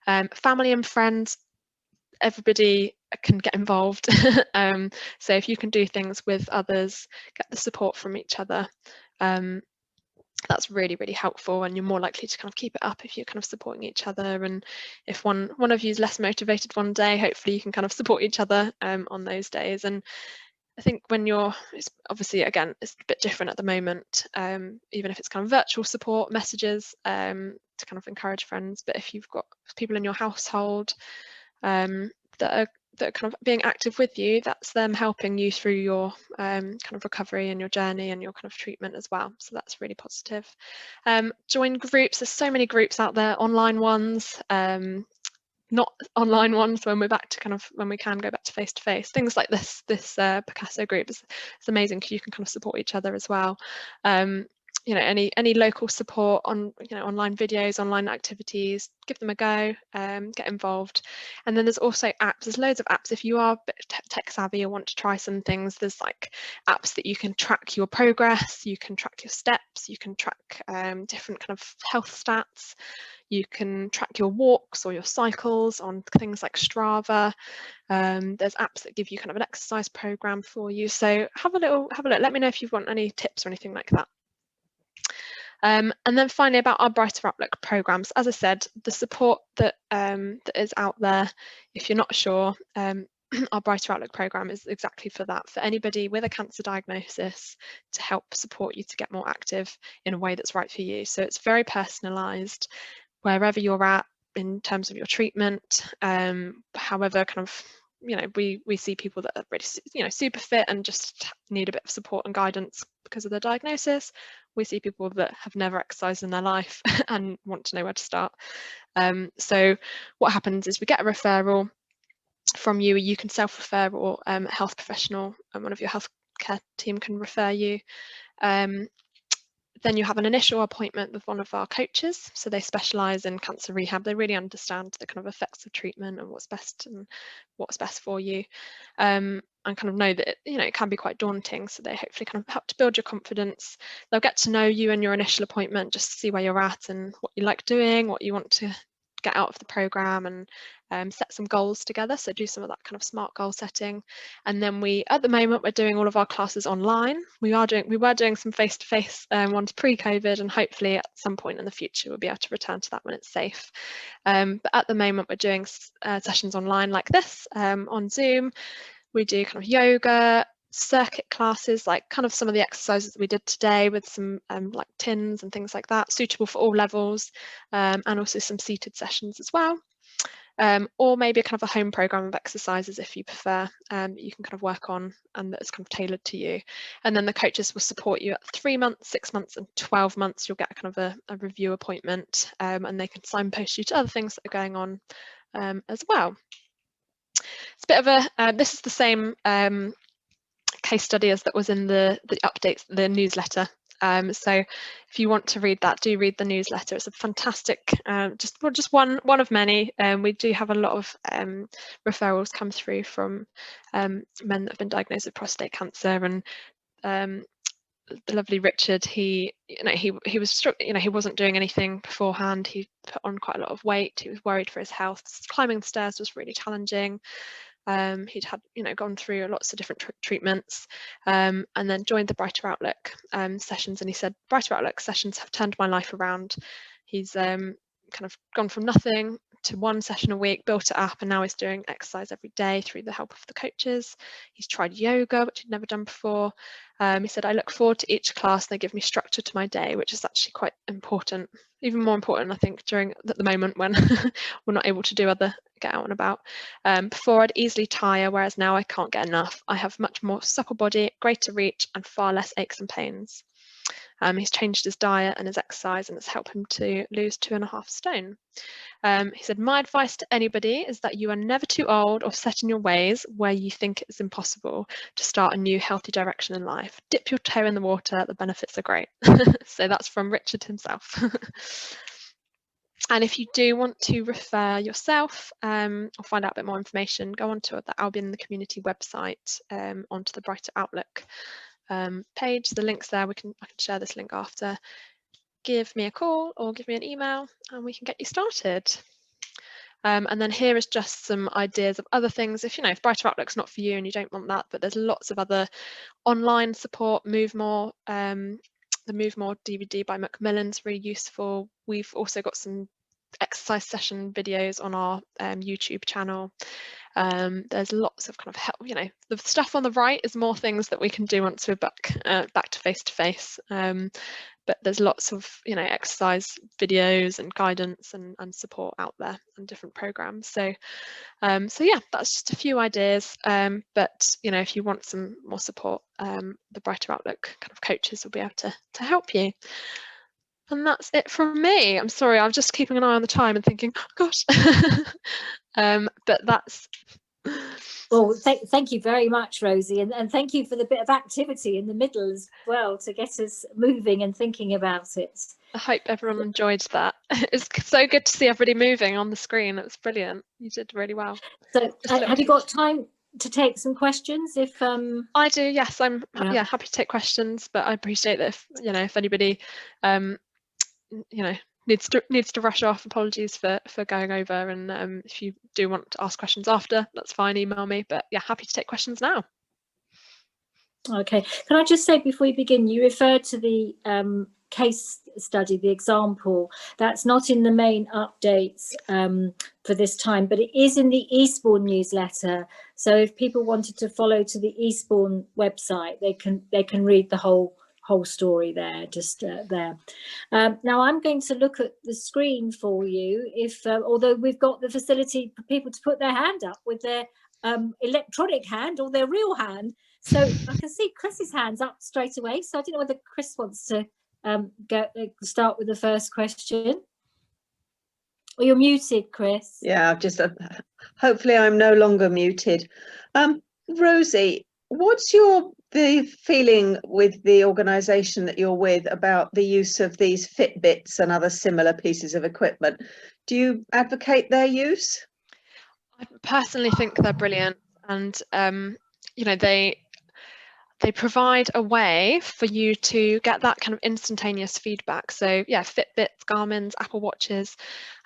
Family and friends, everybody can get involved. So if you can do things with others, get the support from each other, that's really, really helpful, and you're more likely to kind of keep it up if you're kind of supporting each other. And if one of you is less motivated one day, hopefully you can kind of support each other on those days. And I think when it's obviously, again, it's a bit different at the moment, even if it's kind of virtual support messages to kind of encourage friends. But if you've got people in your household that are kind of being active with you, that's them helping you through your kind of recovery and your journey and your kind of treatment as well. So that's really positive. Join groups. There's so many groups out there, online ones, not online ones when we're back to when we can go back to face, things like this PCaSO group is amazing, because you can kind of support each other as well. You know, any local support on, you know, online videos, online activities, give them a go, get involved. And then there's also apps. There's loads of apps. If you are a bit tech savvy or want to try some things, there's like apps that you can track your progress, you can track your steps, you can track different kind of health stats, you can track your walks or your cycles on things like Strava. There's apps that give you kind of an exercise program for you. So have a look. Let me know if you want any tips or anything like that. And then finally, about our Brighter Outlook programs. As I said, the support that that is out there, if you're not sure, our Brighter Outlook program is exactly for that, for anybody with a cancer diagnosis, to help support you to get more active in a way that's right for you. So it's very personalised, wherever you're at in terms of your treatment. However, kind of, you know, we see people that are really, you know, super fit and just need a bit of support and guidance because of their diagnosis. We see people that have never exercised in their life and want to know where to start. So what happens is we get a referral from you. You can self-refer, or a health professional and one of your healthcare team can refer you. Then you have an initial appointment with one of our coaches. So they specialise in cancer rehab. They really understand the kind of effects of treatment and what's best for you, and kind of know that, you know, it can be quite daunting. So they hopefully kind of help to build your confidence. They'll get to know you in your initial appointment, just to see where you're at and what you like doing, what you want to get out of the programme, and set some goals together. So do some of that kind of smart goal setting. And then at the moment, we're doing all of our classes online. We were doing some face-to-face ones pre-COVID, and hopefully at some point in the future we'll be able to return to that when it's safe. But at the moment, we're doing sessions online like this, on Zoom. We do kind of yoga, circuit classes, like kind of some of the exercises that we did today, with some like tins and things like that, suitable for all levels, and also some seated sessions as well. Or maybe a kind of a home program of exercises if you prefer, you can kind of work on, and that's kind of tailored to you. And then the coaches will support you at 3 months, 6 months and 12 months. You'll get kind of a review appointment, and they can signpost you to other things that are going on as well. It's a bit of a, this is the same case study as that was in the updates, the newsletter. So if you want to read that, do read the newsletter. It's a fantastic, just one of many. We do have a lot of referrals come through from men that have been diagnosed with prostate cancer, and the lovely Richard, he was, you know, he wasn't doing anything beforehand. He put on quite a lot of weight. He was worried for his health. Climbing the stairs was really challenging. He'd had, you know, gone through lots of different treatments, and then joined the Brighter Outlook sessions, and he said, Brighter Outlook sessions have turned my life around. He's kind of gone from nothing to 1 session a week, built it up, and now he's doing exercise every day through the help of the coaches. He's tried yoga, which he'd never done before. He said, I look forward to each class. They give me structure to my day, which is actually quite important, even more important, I think, at the moment when we're not able to get out and about. Before, I'd easily tire, whereas now I can't get enough. I have much more supple body, greater reach, and far less aches and pains. He's changed his diet and his exercise, and it's helped him to lose 2.5 stone. He said, my advice to anybody is that you are never too old or set in your ways where you think it's impossible to start a new healthy direction in life. Dip your toe in the water, the benefits are great. So that's from Richard himself. And if you do want to refer yourself or find out a bit more information, go onto the Albion the community website, onto the Brighter Outlook page. The link's there. I can share this link after. Give me a call or give me an email and we can get you started. And then here is just some ideas of other things. If Brighter Outlook's not for you and you don't want that, but there's lots of other online support. Move More, the Move More DVD by Macmillan's really useful. We've also got some exercise session videos on our YouTube channel. There's lots of kind of help, the stuff on the right is more things that we can do once we're back to face, but there's lots of exercise videos and guidance and support out there and different programs. So yeah, that's just a few ideas, but if you want some more support, the Brighter Outlook kind of coaches will be able to help you. And that's it from me. I'm sorry, I'm just keeping an eye on the time and thinking, oh gosh. But that's... Well, thank you very much, Rosie, and thank you for the bit of activity in the middle as well to get us moving and thinking about it. I hope everyone enjoyed that. It's so good to see everybody moving on the screen. It was brilliant. You did really well. So have you got time to take some questions? If I do, yes. I'm happy to take questions, but I appreciate that if anybody needs to rush off, apologies for going over, and if you do want to ask questions after, that's fine, email me, but yeah, happy to take questions now. Okay, can I just say before you begin, you referred to the case study, the example. That's not in the main updates for this time, but it is in the Eastbourne newsletter. So if people wanted to follow to the Eastbourne website, they can read the whole story there, just there. Now I'm going to look at the screen for you, if although we've got the facility for people to put their hand up with their electronic hand or their real hand. So I can see Chris's hand's up straight away. So I don't know whether Chris wants to start with the first question. Or you're muted, Chris. Yeah, I've just hopefully I'm no longer muted. Rosie, what's the feeling with the organisation that you're with about the use of these Fitbits and other similar pieces of equipment? Do you advocate their use? I personally think they're brilliant, and they provide a way for you to get that kind of instantaneous feedback. So yeah, Fitbits, Garmin's, Apple Watches.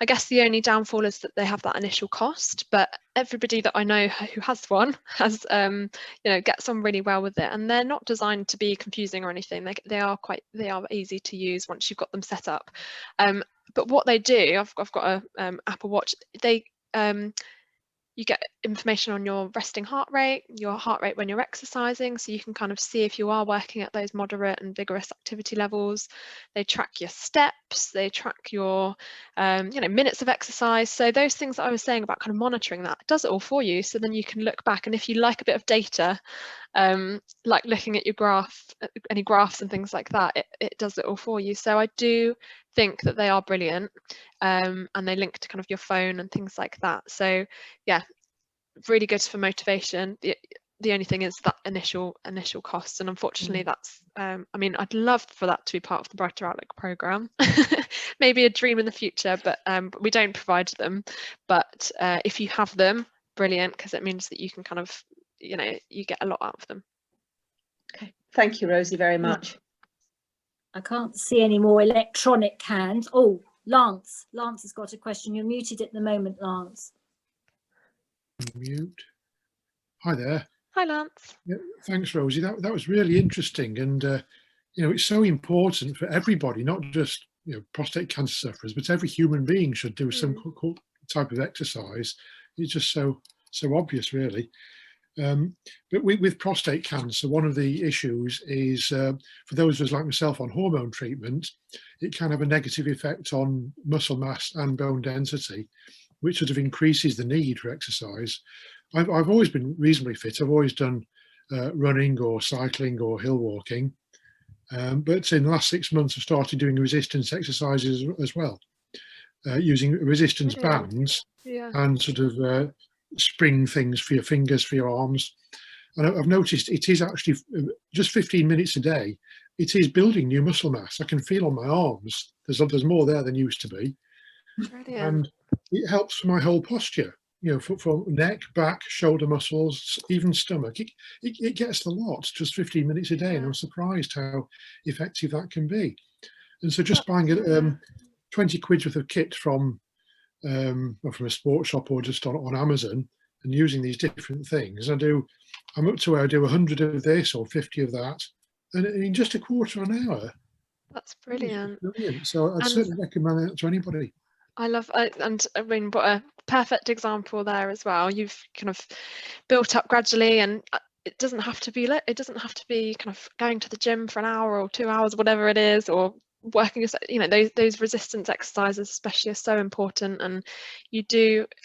I guess the only downfall is that they have that initial cost, but everybody that I know who has one has gets on really well with it, and they're not designed to be confusing or anything. They are easy to use once you've got them set up. But what they do, I've got a Apple Watch. You get information on your resting heart rate when you're exercising, so you can kind of see if you are working at those moderate and vigorous activity levels. They track your steps, they track your minutes of exercise. So those things that I was saying about kind of monitoring, that does it all for you. So then you can look back, and if you like a bit of data, like looking at your any graphs and things like that, it does it all for you. So I do think that they are brilliant, and they link to kind of your phone and things like that. So yeah, really good for motivation. The only thing is that initial cost, and unfortunately that's I mean, I'd love for that to be part of the Brighter Outlook programme. Maybe a dream in the future, but we don't provide them. But if you have them, brilliant, because it means that you can kind of you get a lot out of them. Okay, thank you, Rosie, very much. I can't see any more electronic hands. Oh, Lance has got a question. You're muted at the moment, Lance. Mute. Hi there. Hi, Lance. Yeah, thanks, Rosie. That was really interesting, and it's so important for everybody, not just prostate cancer sufferers, but every human being should do some type of exercise. It's just so obvious, really. But with prostate cancer, one of the issues is for those of us like myself on hormone treatment, it can have a negative effect on muscle mass and bone density, which sort of increases the need for exercise. I've always been reasonably fit. I've always done running or cycling or hill walking. But in the last 6 months, I've started doing resistance exercises as well, using resistance bands and sort of spring things for your fingers, for your arms. And I've noticed it is actually just 15 minutes a day. It is building new muscle mass. I can feel on my arms, there's more there than used to be. Brilliant. And it helps for my whole posture, for neck, back, shoulder muscles, even stomach. It gets the lot, just 15 minutes a day, and I'm surprised how effective that can be. And so just buying 20 quid worth of kit from a sports shop or just on Amazon, and using these different things, I'm up to where I do 100 of this or 50 of that, and in just a quarter of an hour. That's brilliant. So I'd certainly recommend that to anybody. And I mean, what a perfect example there as well. You've kind of built up gradually, and it doesn't have to be kind of going to the gym for an hour or 2 hours, whatever it is, or working, those resistance exercises especially are so important. And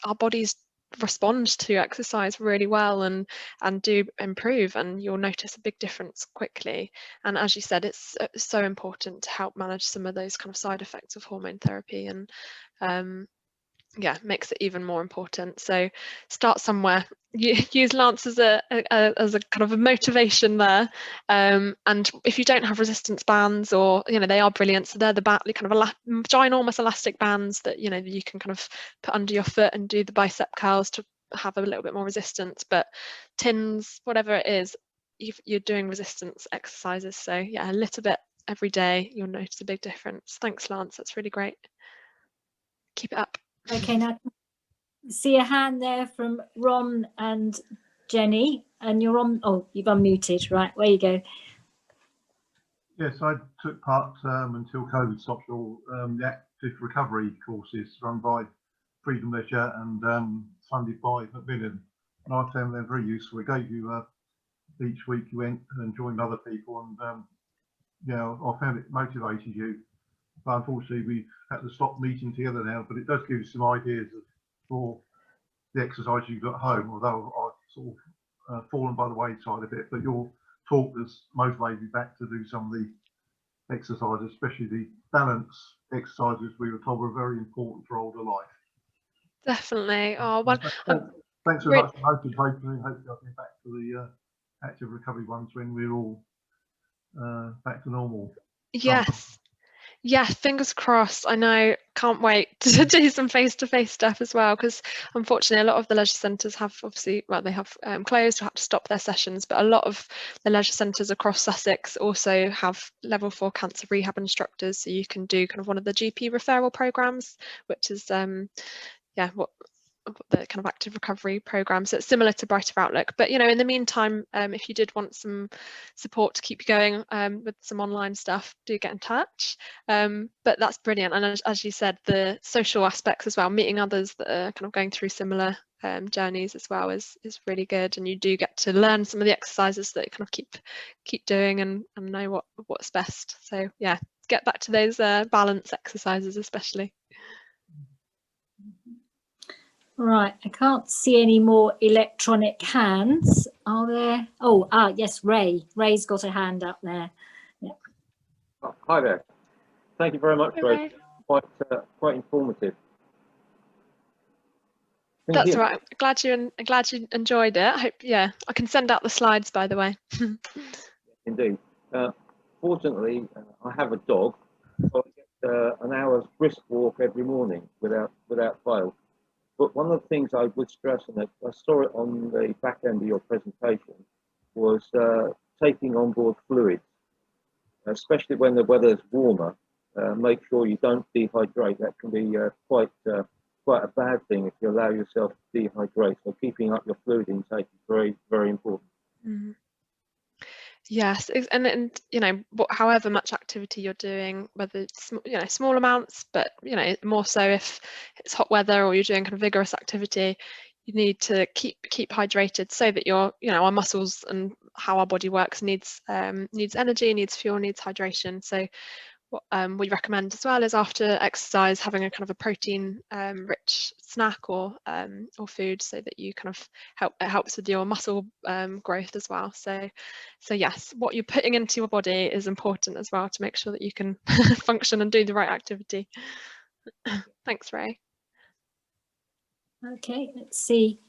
our bodies respond to exercise really well and do improve, and you'll notice a big difference quickly. And as you said, it's so important to help manage some of those kind of side effects of hormone therapy, and yeah, makes it even more important. So start somewhere. Use Lance as a kind of a motivation there. And if you don't have resistance bands, or they are brilliant. So they're the kind of ginormous elastic bands that you can kind of put under your foot and do the bicep curls to have a little bit more resistance. But TINs, whatever it is, you're doing resistance exercises. So yeah, a little bit every day, you'll notice a big difference. Thanks, Lance. That's really great. Keep it up. Okay, now see a hand there from Ron and Jenny, and you're on. Oh, you've unmuted. Right, where you go. Yes, I took part until COVID stopped all the active recovery courses run by Freedom Leisure and funded by Macmillan, and I found them very useful. It gave you each week you went and joined other people, and I found it motivated you. But unfortunately, we've had to stop meeting together now, but it does give you some ideas for the exercise you've got at home, although I've sort of fallen by the wayside a bit. But your talk has motivated me back to do some of the exercises, especially the balance exercises we were told were very important for older life. Definitely. Oh, well, thanks very much. Hopefully I'll get back to the active recovery ones when we're all back to normal. Yes. Yeah, fingers crossed. I know, can't wait to do some face-to-face stuff as well, because unfortunately a lot of the leisure centres have they have closed or had to stop their sessions, but a lot of the leisure centres across Sussex also have level 4 cancer rehab instructors, so you can do kind of one of the GP referral programmes, which is what the kind of active recovery program. So it's similar to Brighter Outlook, but in the meantime, if you did want some support to keep you going with some online stuff, do get in touch. But that's brilliant, and as you said, the social aspects as well, meeting others that are kind of going through similar journeys as well is really good, and you do get to learn some of the exercises that you kind of keep doing and know what's best. So yeah, get back to those balance exercises especially. Right, I can't see any more electronic hands. Are there? Oh, yes, Ray. Ray's got a hand up there. Yeah. Hi there. Thank you very much, Ray. Quite informative. That's right. Glad you enjoyed it. I hope. Yeah, I can send out the slides, by the way. Indeed. Fortunately, I have a dog, so I get an hour's brisk walk every morning without fail. But one of the things I would stress, and I saw it on the back end of your presentation, was taking on board fluids, especially when the weather's warmer. Make sure you don't dehydrate. That can be quite a bad thing if you allow yourself to dehydrate. So keeping up your fluid intake is very, very important. Mm-hmm. Yes, and however much activity you're doing, whether it's small amounts, but more so if it's hot weather or you're doing kind of vigorous activity, you need to keep hydrated so that our muscles and how our body works needs energy, needs fuel, needs hydration. So what we recommend as well is after exercise having a kind of a protein rich snack or food, so that you kind of helps with your muscle growth as well. So yes, what you're putting into your body is important as well to make sure that you can function and do the right activity. Thanks, Ray. Okay, let's see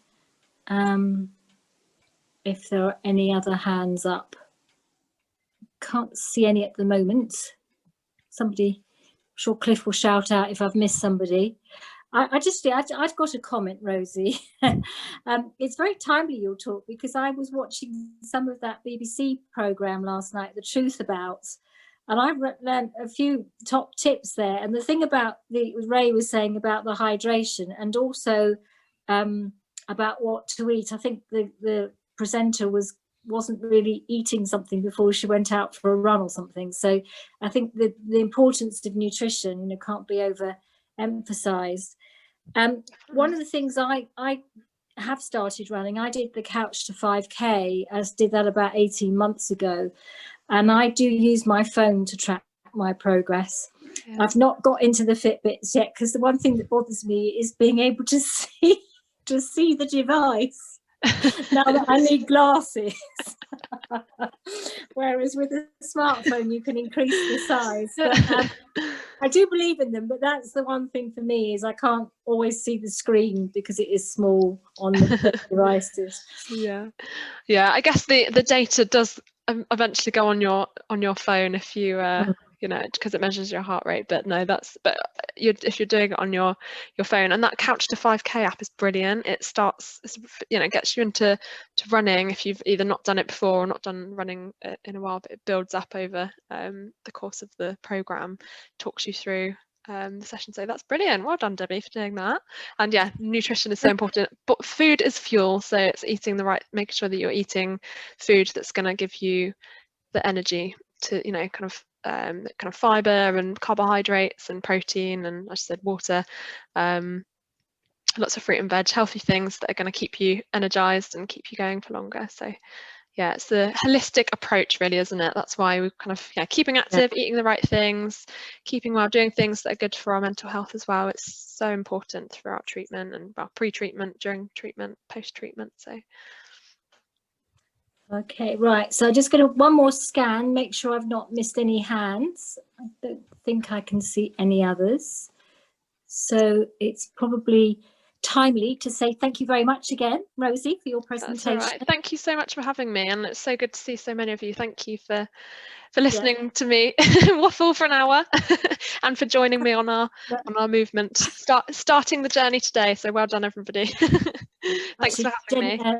if there are any other hands up. Can't see any at the moment. Somebody, I'm sure Cliff will shout out if I've missed somebody. I've got a comment, Rosie. It's very timely your talk, because I was watching some of that BBC programme last night, The Truth About, and I learned a few top tips there. And the thing about Ray was saying about the hydration, and also about what to eat. I think the presenter wasn't really eating something before she went out for a run or something. So I think the importance of nutrition can't be overemphasized. One of the things I have started running, I did the Couch to 5K, did that about 18 months ago, and I do use my phone to track my progress. Yeah. I've not got into the Fitbits yet, because the one thing that bothers me is being able to see to see the device now that I need glasses. Whereas with a smartphone, you can increase the size. But, I do believe in them, but that's the one thing for me, is I can't always see the screen because it is small on the devices. Yeah, I guess the data does eventually go on your phone if you you know, because it measures your heart rate. But no, if you're doing it on your phone, and that Couch to 5K app is brilliant. It starts, you know, gets you into running if you've either not done it before or not done running in a while, but it builds up over the course of the program, talks you through the session. So that's brilliant. Well done, Debbie, for doing that. And yeah, nutrition is so important, but food is fuel. So it's eating making sure that you're eating food that's going to give you the energy to, you know, kind of fiber and carbohydrates and protein, and as I said, water, lots of fruit and veg, healthy things that are going to keep you energized and keep you going for longer. So yeah, it's the holistic approach, really, isn't it? That's why we're kind of keeping active, eating the right things, keeping well, doing things that are good for our mental health as well. It's so important throughout treatment, and well, pre-treatment, during treatment, post-treatment. So okay, right, so I'm just going to one more scan, make sure I've not missed any hands. I don't think I can see any others, so it's probably timely to say thank you very much again, Rosie, for your presentation. That's all right. Thank you so much for having me, and it's so good to see so many of you. Thank you for listening to me waffle for an hour and for joining me on our movement, starting the journey today. So well done, everybody. Thanks for having me.